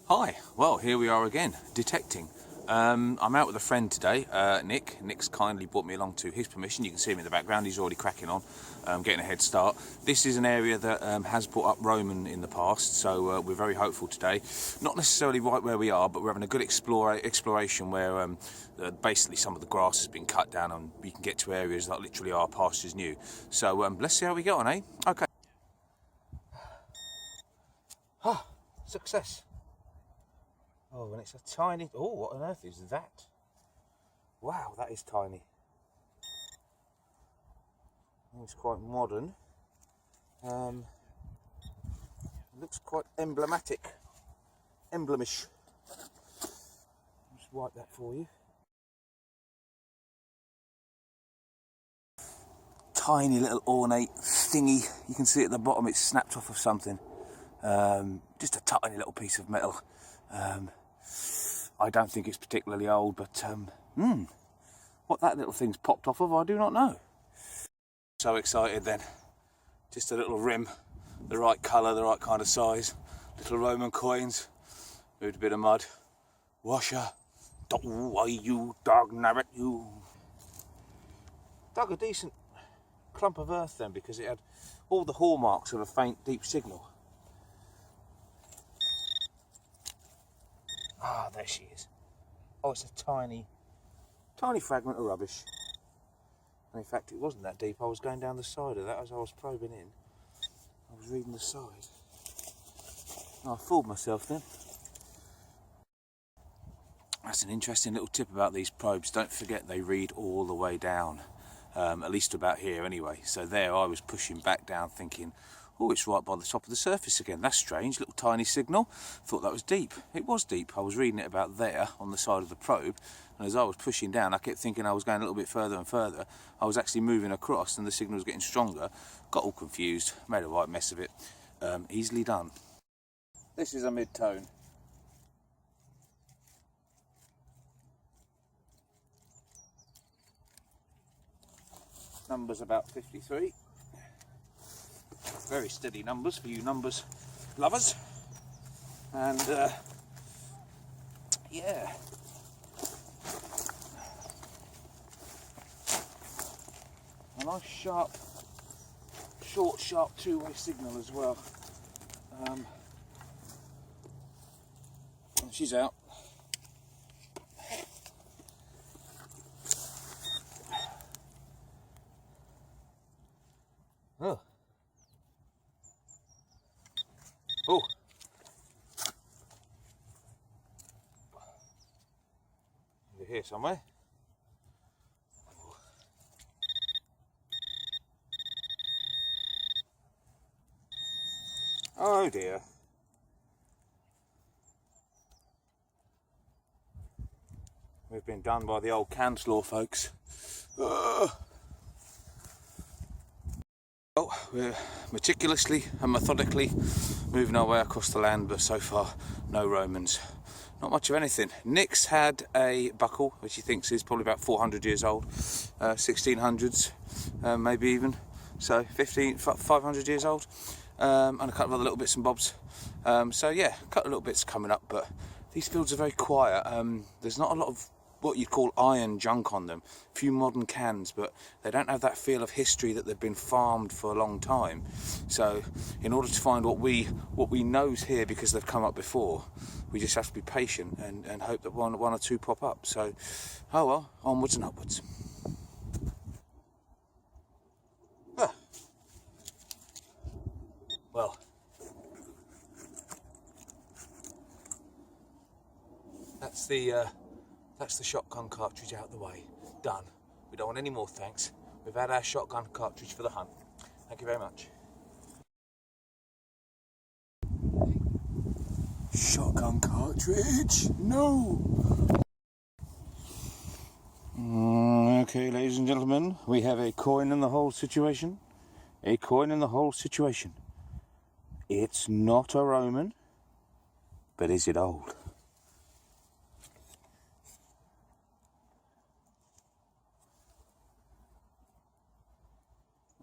Hi, well here we are again, detecting. I'm out with a friend today, Nick. Nick's kindly brought me along to his permission. You can see him in the background, he's already cracking on, getting a head start. This is an area that has brought up Roman in the past, so we're very hopeful today. Not necessarily right where we are, but we're having a good exploration where basically some of the grass has been cut down and we can get to areas that literally are pastures new. So let's see how we get on, eh? Okay. Ah, success. Oh, and it's a tiny... Oh, what on earth is that? Wow, that is tiny. It's quite modern. It looks quite emblematic. Emblemish. Just wipe that for you. Tiny little ornate thingy. You can see at the bottom it's snapped off of something. Just a tiny little piece of metal. I don't think it's particularly old, but what that little thing's popped off of, I do not know. So excited then. Just a little rim, the right colour, the right kind of size. Little Roman coins, moved a bit of mud. Washer, why you dog nabbit you. Dug a decent clump of earth then because it had all the hallmarks of a faint deep signal. Ah, there she is. Oh, it's a tiny fragment of rubbish. And in fact, it wasn't that deep. I was going down the side of that as I was probing in. I was reading the side. Oh, I fooled myself then. That's an interesting little tip about these probes. Don't forget they read all the way down. At least about here anyway. So there I was pushing back down thinking, oh, it's right by the top of the surface again. That's strange, little tiny signal. Thought that was deep. It was deep. I was reading it about there on the side of the probe, and as I was pushing down, I kept thinking I was going a little bit further and further. I was actually moving across and the signal was getting stronger. Got all confused, made a right mess of it. Easily done. This is a mid-tone. Number's about 53. Very steady numbers for you numbers lovers. And yeah. A nice sharp, short, sharp two-way signal as well. And she's out. Oh. Oh. Over here somewhere. Oh dear. We've been done by the old Canslaw folks. Well, we're meticulously and methodically moving our way across the land, but so far no Romans. Not much of anything. Nick's had a buckle, which he thinks is probably about 400 years old, 1600s, maybe even, so 500 years old, and a couple of other little bits and bobs. So yeah, a couple of little bits coming up, but these fields are very quiet. There's not a lot of what you'd call iron junk on them. A few modern cans, but they don't have that feel of history that they've been farmed for a long time. So in order to find what we know's here because they've come up before, we just have to be patient and hope that one or two pop up. So, oh well, onwards and upwards. Ah. Well, that's the shotgun cartridge out of the way. Done. We don't want any more thanks. We've had our shotgun cartridge for the hunt. Thank you very much. Shotgun cartridge? No! Okay, ladies and gentlemen, we have a coin in the whole situation. A coin in the whole situation. It's not a Roman, but is it old?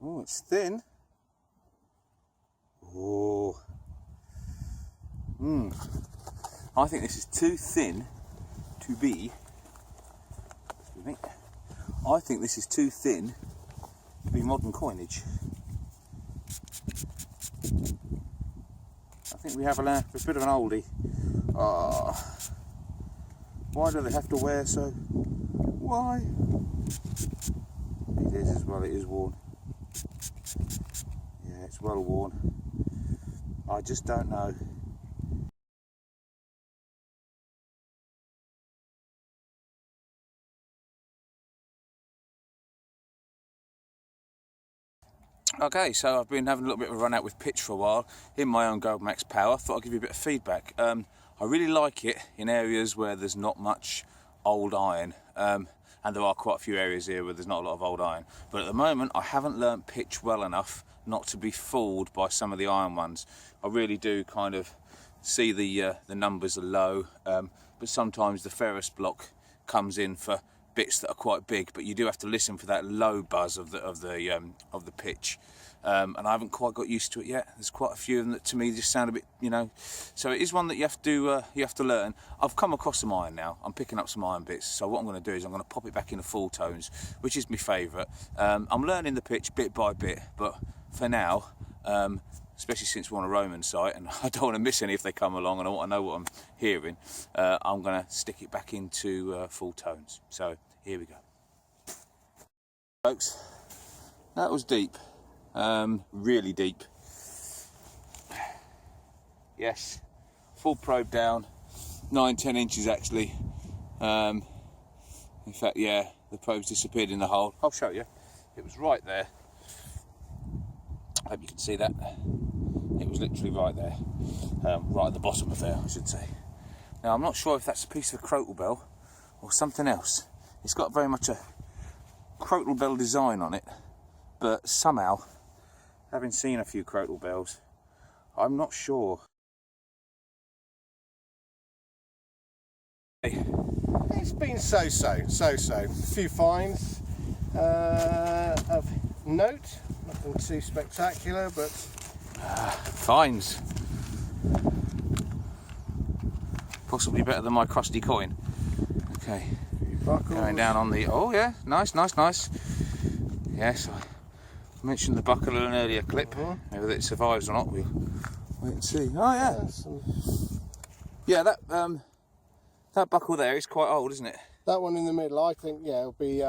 Oh, it's thin. Oh. I think this is too thin to be, excuse me, I think this is too thin to be modern coinage. I think we have a bit of an oldie. Oh, why do they have to wear so? Why? It is as well, it is worn. Yeah, it's well worn. I just don't know. Okay, so I've been having a little bit of a run out with pitch for a while in my own Gold Max Power. Thought I'd give you a bit of feedback. I really like it in areas where there's not much old iron, and there are quite a few areas here where there's not a lot of old iron. But at the moment, I haven't learnt pitch well enough not to be fooled by some of the iron ones. I really do kind of see the numbers are low, but sometimes the ferrous block comes in for bits that are quite big, but you do have to listen for that low buzz of the pitch, and I haven't quite got used to it yet. There's quite a few of them that to me just sound a bit, you know, so it is one that you have to learn. I've come across some iron now. I'm picking up some iron bits, so what I'm going to do is I'm going to pop it back into full tones, which is my favourite. I'm learning the pitch bit by bit, but for now, especially since we're on a Roman site and I don't want to miss any if they come along and I want to know what I'm hearing, I'm going to stick it back into full tones. So here we go. Folks, that was deep, really deep. Yes, full probe down, 9-10 inches actually. In fact, yeah, the probe's disappeared in the hole. I'll show you. It was right there. I hope you can see that. It was literally right there, right at the bottom of there, I should say. Now, I'm not sure if that's a piece of a crotal bell or something else. It's got very much a crotal bell design on it, but somehow, having seen a few crotal bells, I'm not sure. It's been so-so. A few finds of note, nothing too spectacular, but finds. Possibly better than my crusty coin. Okay, going down on the, oh yeah, nice. Yes, I mentioned the buckle in an earlier clip. Whether it survives or not, we'll wait and see. Oh yeah, yeah, that buckle there is quite old, isn't it? That one in the middle, I think, yeah, it'll be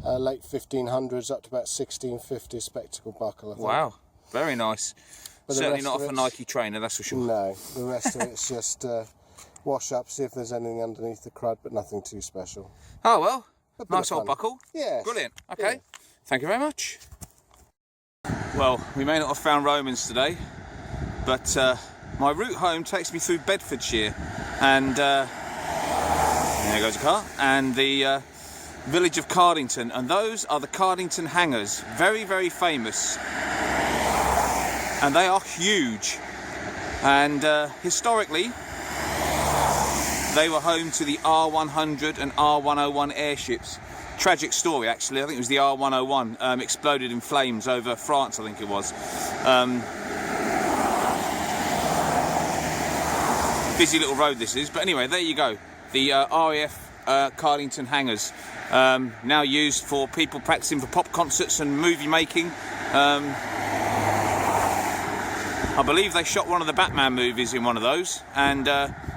late 1500s up to about 1650 spectacle buckle, I think. Wow, very nice. But certainly not off a Nike trainer, that's for sure. No, the rest of it's just wash up, see if there's anything underneath the crud, but nothing too special. Oh well, nice old buckle. Yeah. Brilliant, okay. Yeah. Thank you very much. Well, we may not have found Romans today, but my route home takes me through Bedfordshire, and there goes a car, and the village of Cardington, and those are the Cardington hangers, very, very famous, and they are huge, and historically they were home to the R100 and R101 airships. Tragic story actually. I think it was the R101 exploded in flames over France, I think it was. Busy little road this is, but anyway, there you go. The RAF Cardington hangars, now used for people practicing for pop concerts and movie making. I believe they shot one of the Batman movies in one of those, and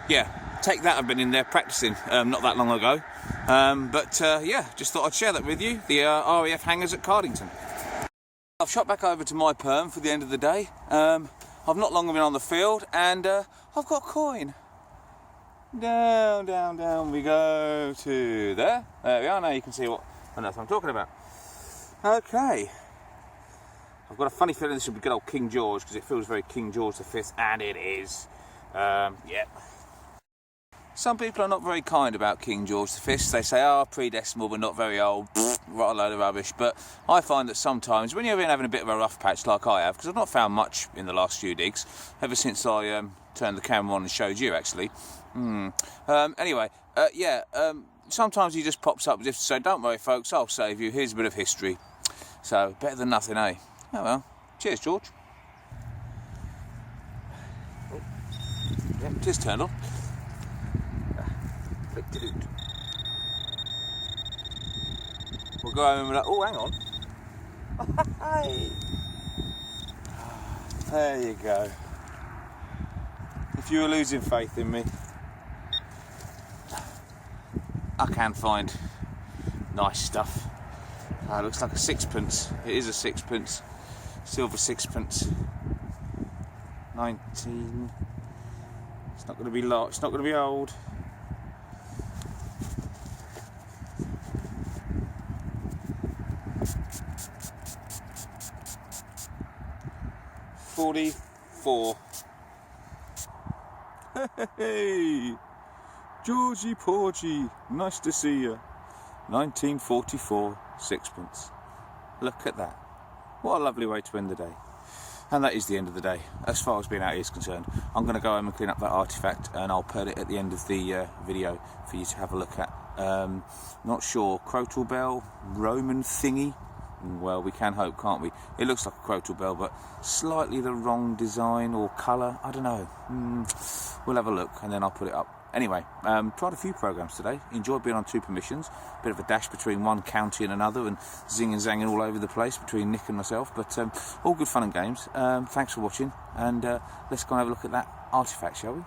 yeah, take that, I've been in there practicing not that long ago. But yeah, just thought I'd share that with you, the RAF hangars at Cardington. I've shot back over to my perm for the end of the day. I've not long been on the field, and I've got a coin. Down we go to there. There we are. Now you can see what on earth I'm talking about. Okay. I've got a funny feeling this will be good old King George, because it feels very King George V, and it is. Yeah. Some people are not very kind about King George V. They say, oh, pre-decimal but not very old. Right, a load of rubbish. But I find that sometimes when you've been having a bit of a rough patch like I have, because I've not found much in the last few digs, ever since I turned the camera on and showed you actually. Anyway, yeah, sometimes he just pops up as if to say, don't worry folks, I'll save you, here's a bit of history. So, better than nothing, eh? Oh well, cheers George. Yep, it is turned on. Dude. We'll go home and be like, oh, hang on. Hey. There you go. If you were losing faith in me, I can find nice stuff. It looks like a sixpence. It is a sixpence. Silver sixpence. 19. It's not going to be lot. It's not going to be old. $44. Hey, Georgie Porgy, nice to see you. 1944, sixpence. Look at that. What a lovely way to end the day. And that is the end of the day, as far as being out here is concerned. I'm going to go home and clean up that artefact, and I'll put it at the end of the video for you to have a look at. Not sure, crotal bell, Roman thingy. Well, we can hope, can't we? It looks like a crotal bell, but slightly the wrong design or colour. I don't know. We'll have a look, and then I'll put it up. Anyway, tried a few programmes today. Enjoyed being on 2 permissions. Bit of a dash between one county and another, and zing and zanging all over the place between Nick and myself. But all good fun and games. Thanks for watching, and let's go and have a look at that artefact, shall we?